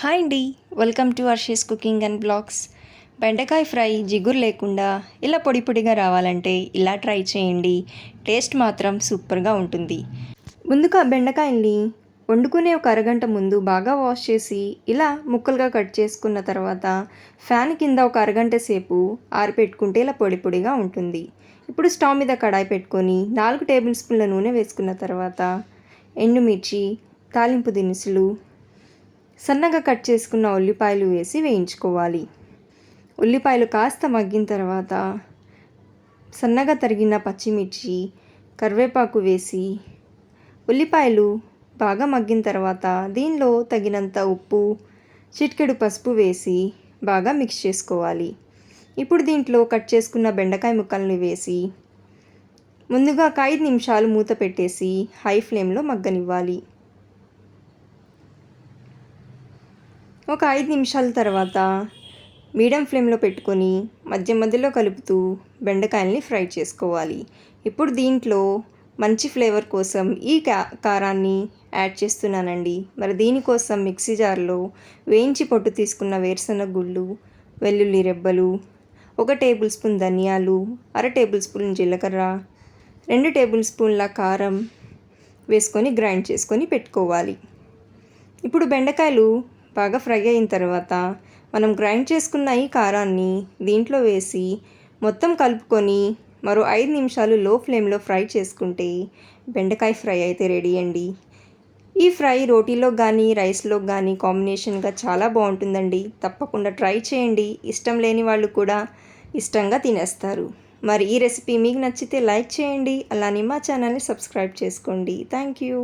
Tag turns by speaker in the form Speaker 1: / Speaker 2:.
Speaker 1: Hi అండి, welcome to Arshi's cooking and blogs. బెండకాయ fry జిగురు లేకుండా ఇలా పొడి పొడిగా రావాలంటే ఇలా ట్రై చేయండి. టేస్ట్ మాత్రం సూపర్గా ఉంటుంది. ముందుగా బెండకాయల్ని వండుకునే ఒక అరగంట ముందు బాగా వాష్ చేసి ఇలా ముక్కలుగా కట్ చేసుకున్న తర్వాత ఫ్యాన్ కింద ఒక అరగంట సేపు ఆరిపెట్టుకుంటే ఇలా పొడి పొడిగా ఉంటుంది. ఇప్పుడు స్టవ్ మీద కడాయి పెట్టుకొని 4 టేబుల్ స్పూన్ల నూనె వేసుకున్న తర్వాత ఎండుమిర్చి, తాలింపు దినుసులు, సన్నగా కట్ చేసుకున్న ఉల్లిపాయలు వేసి వేయించుకోవాలి. ఉల్లిపాయలు కాస్త మగ్గిన తర్వాత సన్నగా తరిగిన పచ్చిమిర్చి, కరివేపాకు వేసి ఉల్లిపాయలు బాగా మగ్గిన తర్వాత దీనిలో తగినంత ఉప్పు, చిటికెడు పసుపు వేసి బాగా మిక్స్ చేసుకోవాలి. ఇప్పుడు దీంట్లో కట్ చేసుకున్న బెండకాయ ముక్కల్ని వేసి ముందుగా ఒక 5 నిమిషాలు మూత పెట్టేసి హై ఫ్లేమ్లో మగ్గనివ్వాలి. ఒక 5 నిమిషాల తర్వాత మీడియం ఫ్లేమ్లో పెట్టుకొని మధ్య మధ్యలో కలుపుతూ బెండకాయల్ని ఫ్రై చేసుకోవాలి. ఇప్పుడు దీంట్లో మంచి ఫ్లేవర్ కోసం ఈ కారాన్ని యాడ్ చేస్తున్నానండి. మరి దీనికోసం మిక్సీ జార్లో వేయించి పొట్టు తీసుకున్న వేరుశనగ గుళ్ళు, వెల్లుల్లి రెబ్బలు, 1 టేబుల్ స్పూన్ ధనియాలు, 1/2 టేబుల్ స్పూన్ జీలకర్ర, 2 టేబుల్ స్పూన్ల కారం వేసుకొని గ్రైండ్ చేసుకొని పెట్టుకోవాలి. ఇప్పుడు బెండకాయలు బాగా ఫ్రై అయిన తర్వాత మనం గ్రైండ్ చేసుకున్న ఈ కారాన్ని దీంట్లో వేసి మొత్తం కలుపుకొని మరో 5 నిమిషాలు లో ఫ్లేమ్లో ఫ్రై చేసుకుంటే బెండకాయ ఫ్రై అయితే రెడీ అండి. ఈ ఫ్రై రోటీలో కానీ రైస్లో కానీ కాంబినేషన్గా చాలా బాగుంటుందండి. తప్పకుండా ట్రై చేయండి. ఇష్టం లేని వాళ్ళు కూడా ఇష్టంగా తినేస్తారు. మరి ఈ రెసిపీ మీకు నచ్చితే లైక్ చేయండి. అలానే మా ఛానల్ని సబ్స్క్రైబ్ చేసుకోండి. Thank you.